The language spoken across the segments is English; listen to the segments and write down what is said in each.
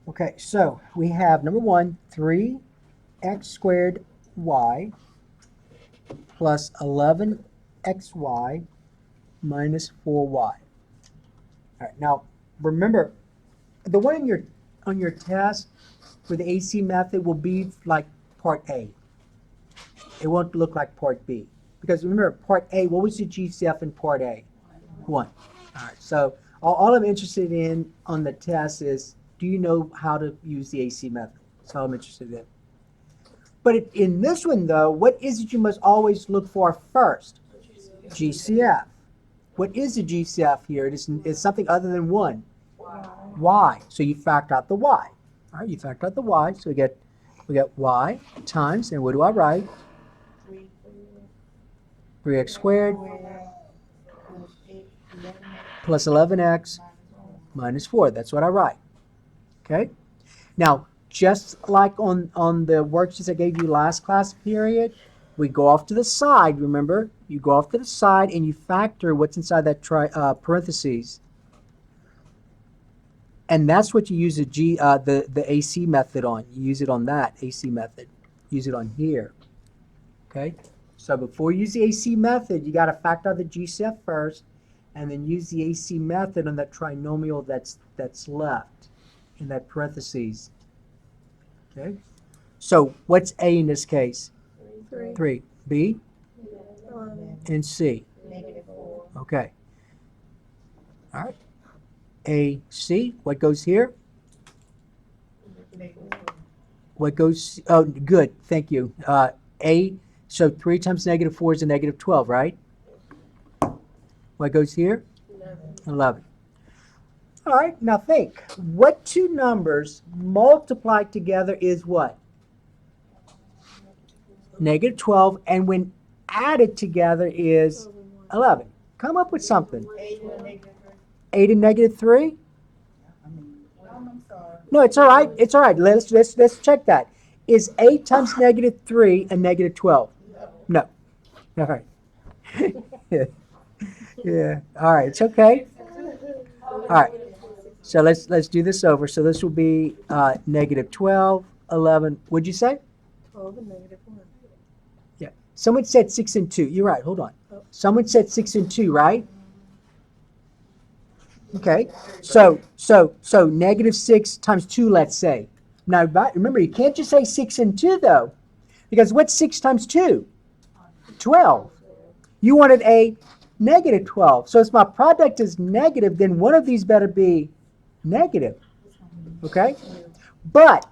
Okay, so we have number one, 3x squared y plus 11xy minus 4y. All right, now remember, the one in your on your test for the AC method will be like part A. It won't look like part B. Because remember, part A, what was the GCF in part A? 1. All right, so all I'm interested in on the test is, do you know how to use the AC method? That's all I'm interested in. But in this one, though, what is it you must always look for first? GCF. What is the GCF here? It's something other than 1. Y. So you factor out the Y. All right, you factor out the Y. So we get Y times, and what do I write? 3x squared plus 11x minus 4. That's what I write. Okay? Now, just like on the worksheets I gave you last class period, we go off to the side, remember? You go off to the side and you factor what's inside that parentheses. And that's what you use the AC method on. You use it on that AC method. Use it on here. Okay? So before you use the AC method, you got to factor out the GCF first, and then use the AC method on that trinomial that's left in that parentheses. Okay? So what's A in this case? 3. B? And C? -4. Okay. All right. A, C. What goes here? What goes? Oh, good. Thank you. A. So 3 times -4 is a -12, right? What goes here? 11. All right. Now think. What two numbers multiplied together is what? -12, and when added together is 11. Come up with something. 8 and -3? No, it's all right. It's all right. Let's check that. Is 8 times -3 a -12? No. All right. Yeah. All right. It's okay. All right. So let's do this over. So this will be -12, 11. What'd you say? 12 and -1. Yeah. Someone said 6 and 2. You're right. Hold on. Someone said 6 and 2, right? Okay. So -6 times 2, let's say. Now remember, you can't just say 6 and 2 though, because what's 6 times 2? 12. You wanted a -12. So if my product is negative, then one of these better be negative. Okay? But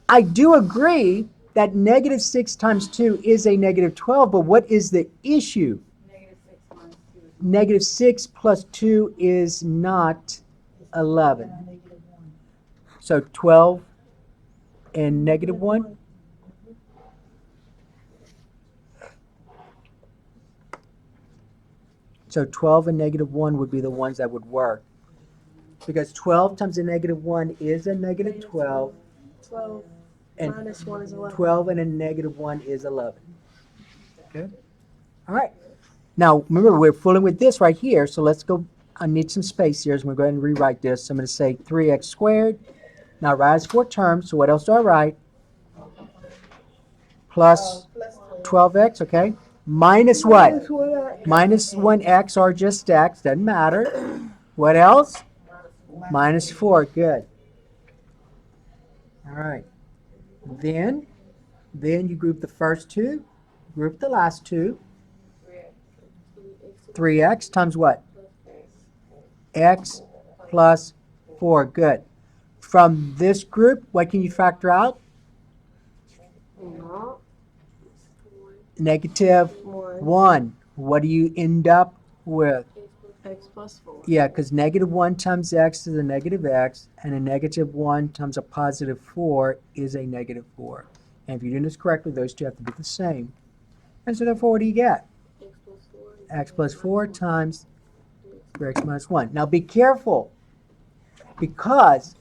I do agree that -6 times 2 is a -12, but what is the issue? -6 plus 2 is not 11. So 12 and -1? So 12 and -1 would be the ones that would work. Because 12 times a -1 is a -12. 12 and minus 1 is 11. 12 and a -1 is 11. Okay? All right. Now, remember, we're fooling with this right here, so let's go. I need some space here, so I'm going to go ahead and rewrite this. So I'm going to say 3x squared. Now, write as 4 terms, so what else do I write? Plus 12x, okay? Minus what? Minus 1x or just x, doesn't matter. What else? Minus 4, good. All right. Then you group the first two, group the last two. 3x times what? X plus 4. Good. From this group, what can you factor out? -1. What do you end up with? X plus 4. Yeah, because -1 times x is a -x, and a -1 times a +4 is a -4. And if you're doing this correctly, those two have to be the same. And so therefore, what do you get? X plus 4 times 3x minus 1. Now be careful, because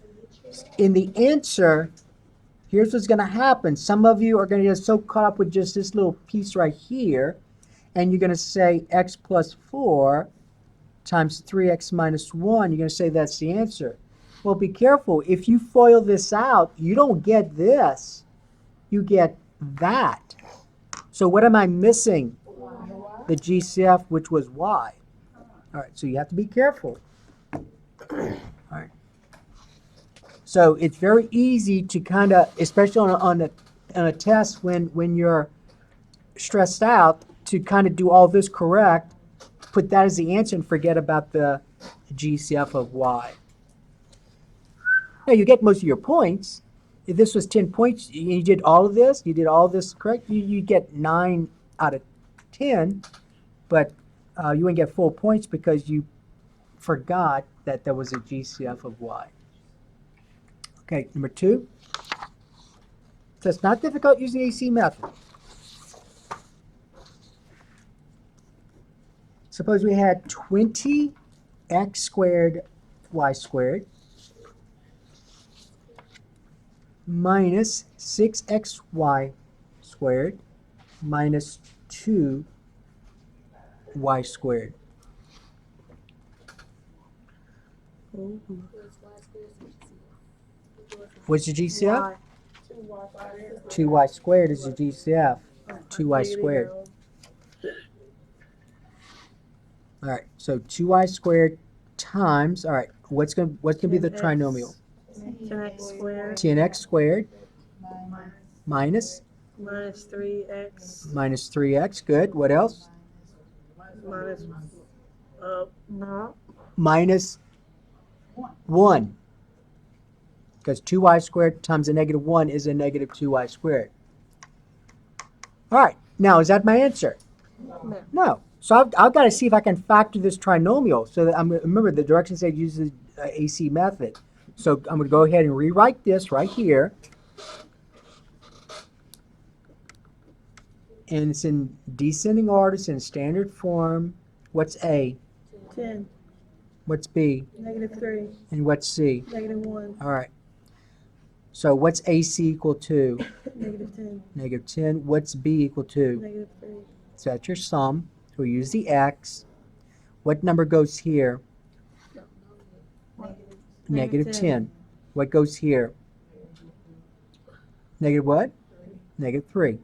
in the answer, here's what's going to happen. Some of you are going to get so caught up with just this little piece right here, and you're going to say x plus 4 times 3x minus 1. You're going to say that's the answer. Well, be careful. If you FOIL this out, you don't get this. You get that. So what am I missing? The GCF, which was y. All right, so you have to be careful. All right. So it's very easy to kind of, especially on a test when you're stressed out, to kind of do all this correct, put that as the answer and forget about the GCF of y. Now you get most of your points. If this was 10 points, you did all of this, you did all of this correct, you get 9 out of 10, but you wouldn't get full points because you forgot that there was a GCF of y. Okay, number 2. So it's not difficult using the AC method. Suppose we had 20x squared y squared minus 6xy squared minus 2y squared. What's the GCF? 2y squared is the GCF. 2y squared. All right, so 2y squared times, all right, what's gonna be the trinomial? 10x squared 10x squared minus minus 3x minus 3x, good. What else? minus no. Minus 1. Because 2y squared times a negative 1 is a negative 2y squared. All right, now is that my answer? No. No. So I've got to see if I can factor this trinomial. So that remember, the direction said use the AC method. So I'm going to go ahead and rewrite this right here. And it's in descending order, it's in standard form. What's A? 10. What's B? Negative 3. And what's C? Negative 1. All right. So what's AC equal to? Negative 10. Negative 10. What's B equal to? Negative 3. So that's your sum. So we use the X. What number goes here? Negative 10. What goes here? Negative what? Negative 3.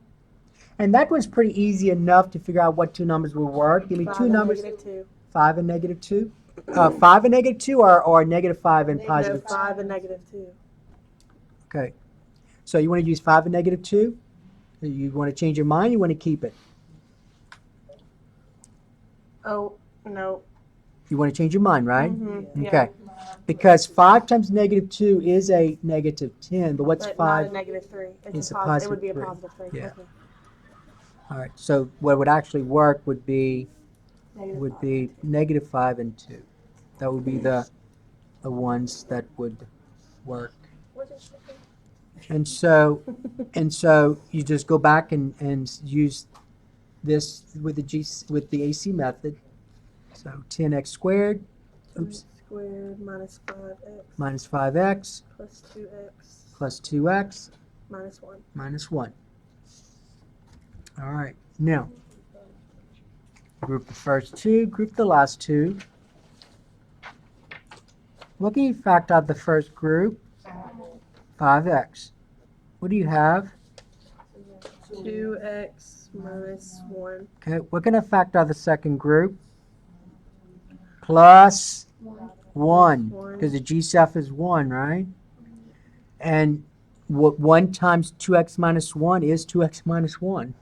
And that was pretty easy enough to figure out what two numbers will work. Give me two numbers. Negative 2. 5 and negative 2? 5 and negative 2 or negative 5 and positive 2? 5 and negative 2. Okay. So you want to use 5 and negative 2? You want to change your mind? You want to keep it? Oh, no. You want to change your mind, right? Mm-hmm. Okay. Because 5 times negative 2 is a negative 10, but what's But 5? not a negative 3. It's a It would be a positive positive 3. Yeah. Okay. All right. So what would actually work would be Negative 5. negative 5 and 2. That would be the ones that would work. And so you just go back and use this with the AC method. So 10x squared, 10x squared minus 5x minus 5x plus 2x plus 2x minus 1. minus 1. All right. Now, group the first two, group the last two. What can you factor out the first group? 5x. What do you have? 2x minus 1. Okay. What can I factor out the second group? Plus 1. Because the GCF is 1, right? And what 1 times 2x minus 1 is 2x minus 1.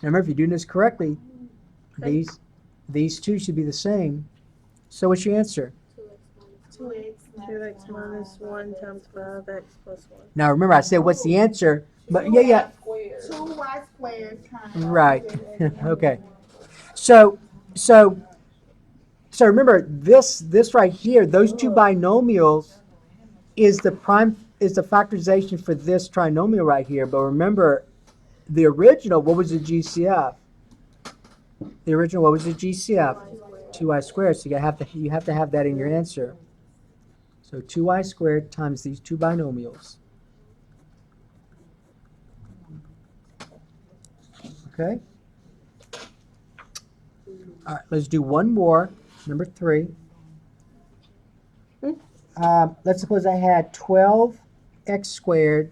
Remember, if you're doing this correctly, these two should be the same. So what's your answer? 2x minus 1 times 5x plus 1. Now remember, I said what's the answer, but yeah. 2y squared times. Right. Okay. So remember this right here, those two binomials is the factorization for this trinomial right here. But remember, the original, what was the GCF? The original, what was the GCF? 2y squared. So you have to have that in your answer. So 2y squared times these two binomials. Okay? All right, let's do one more, number 3. Let's suppose I had 12x squared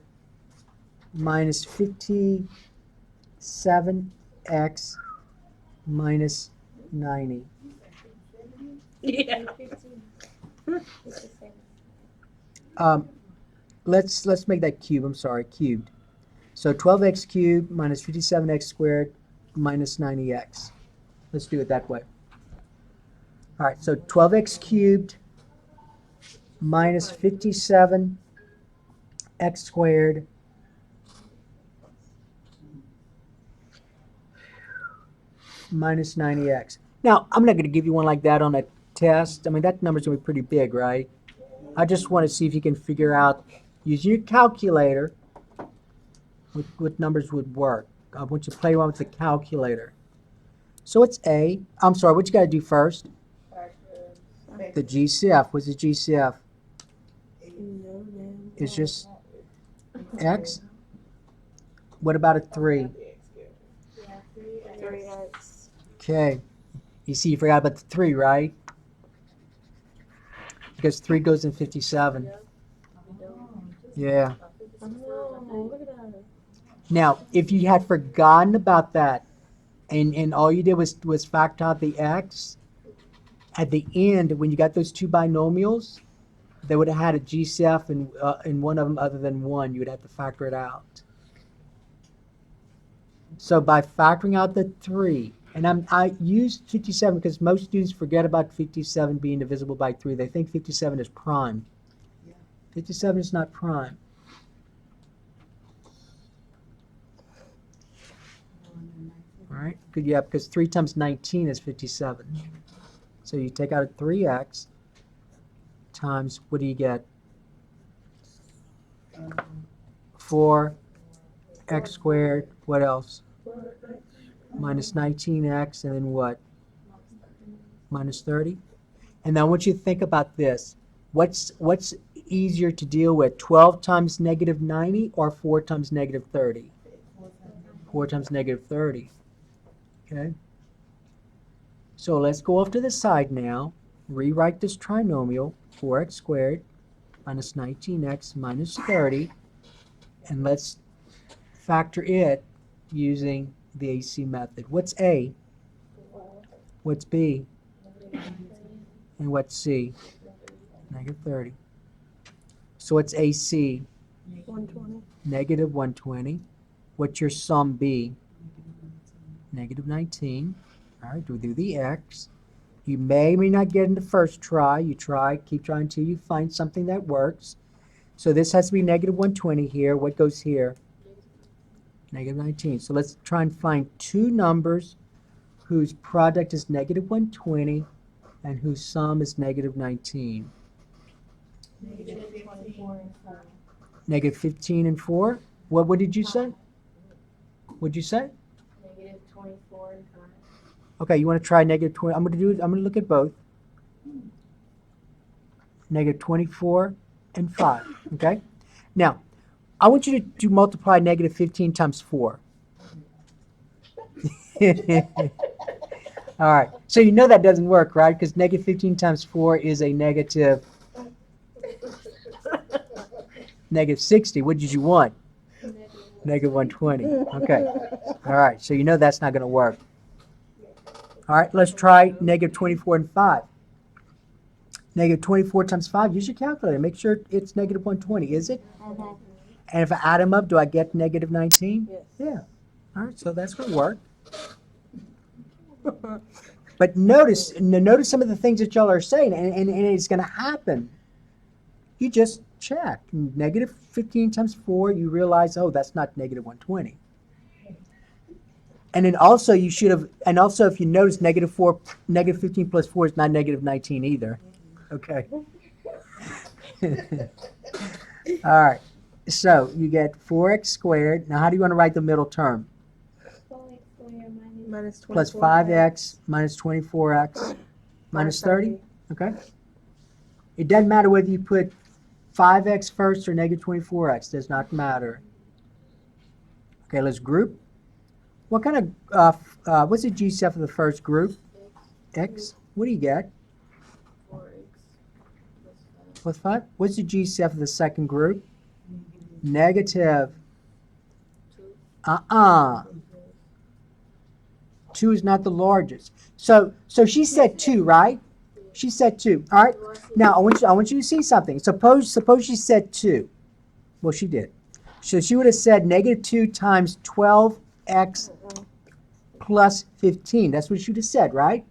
minus 57x minus 90. Yeah. Let's make that cube. I'm sorry, cubed. So 12x cubed minus 57x squared minus 90x. Let's do it that way. All right, so 12x cubed minus 57x squared minus 90x. Now, I'm not going to give you one like that on a test. I mean, that number's going to be pretty big, right? I just want to see if you can figure out, using your calculator, what numbers would work. I want you to play around with the calculator. So it's A. I'm sorry, what you got to do first? The GCF. What's the GCF? No, man. It's just X. What about a 3? 3x. Okay. You see, you forgot about the 3, right? Because 3 goes in 57. Yeah. Oh, look at that. Now, if you had forgotten about that, and all you did was factor out the X, at the end, when you got those two binomials, they would have had a GCF in one of them other than 1. You would have to factor it out. So by factoring out the 3, and I used 57 because most students forget about 57 being divisible by 3. They think 57 is prime. 57 is not prime. All right, good, yeah, because 3 times 19 is 57. So you take out a 3x times, what do you get? 4x squared, what else? Minus 19x, and then what? Minus 30. And now I want you to think about this. What's easier to deal with, 12 times negative 90 or 4 times negative 30? 4 times negative 30. Okay? So let's go off to the side now. Rewrite this trinomial, 4x squared minus 19x minus 30. And let's factor it using the AC method. What's A? What's B? And what's C? Negative 30. So what's AC? 120. Negative 120. What's your sum B? Negative 19. All right, we'll do the X. You may or may not get in the first try. You try, keep trying until you find something that works. So this has to be negative 120 here. What goes here? Negative 19. So let's try and find two numbers whose product is negative 120 and whose sum is negative 19. Negative 15 and 4. What did you say? What did you say? Negative 24 and 5. Okay, you want to try negative 20. I'm going to look at both. Negative 24 and 5. Okay? Now, I want you to multiply negative 15 times 4. All right. So you know that doesn't work, right? Because negative 15 times 4 is a negative 60. What did you want? Negative 120. Okay. All right. So you know that's not going to work. All right. Let's try negative 24 and 5. Negative 24 times 5. Use your calculator. Make sure it's negative 120. Is it? Mm-hmm. And if I add them up, do I get negative 19? Yes. Yeah. All right. So that's going to work. But notice some of the things that y'all are saying, and it's going to happen. You just check. Negative 15 times 4, you realize, oh, that's not negative 120. And then also you should have, and also if you notice negative 15 plus 4 is not negative 19 either. Okay. All right. So you get 4x squared. Now how do you want to write the middle term? 4x squared Minus 24. Plus 5x minus 24x minus 30. Okay. It doesn't matter whether you put 5x first or negative 24x. Does not matter. Okay, let's group. What kind of, what's the GCF of the first group? X. What do you get? 4x plus plus 5. What's the GCF of the second group? Negative. 2 is not the largest. So she said 2, right? She said 2. All right. Now I want you to see something. Suppose she said 2. Well, she did. So she would have said negative 2 times 12x plus 15. That's what she would have said, right?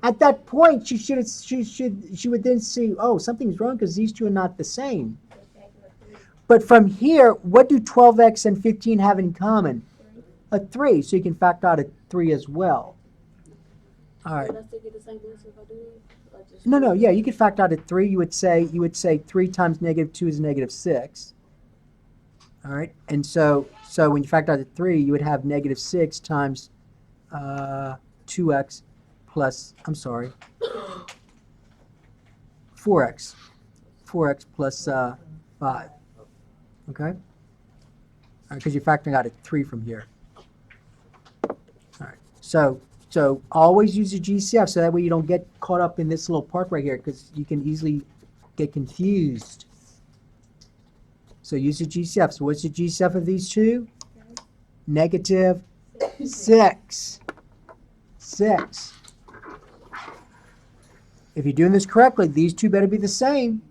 At that point, she would then see, oh, something's wrong because these two are not the same. But from here, what do 12x and 15 have in common? A 3. So you can factor out a 3 as well. All right. No, yeah, you could factor out a 3. You would say 3 times negative 2 is negative 6. All right, and so when you factor out the 3, you would have negative 6 times 2x plus, 4x. 4x plus 5. Okay? Because you're factoring out a 3 from here. All right, so always use your GCF so that way you don't get caught up in this little part right here because you can easily get confused. So use your GCF. So what's the GCF of these two? Negative 6. 6. If you're doing this correctly, these two better be the same.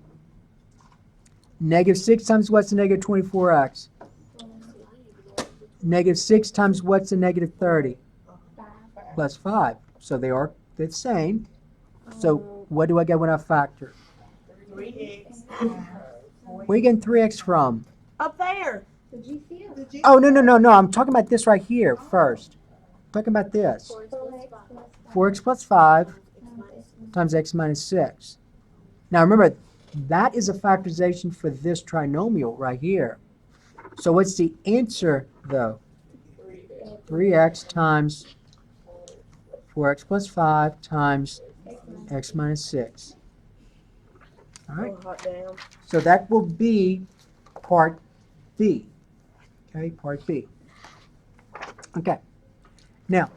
Negative 6 times what's the negative 24x? Negative 6 times what's the negative 30? Plus 5. So they are the same. So what do I get when I factor? 3x. Where are you getting 3x from? Up there. The GCF. Oh, no. I'm talking about this right here first. I'm talking about this. 4x plus 5 times x minus 6. Now remember, that is a factorization for this trinomial right here. So what's the answer, though? 3x times 4x plus 5 times x minus 6. All right. So that will be part B. Okay, part B. Okay. Now,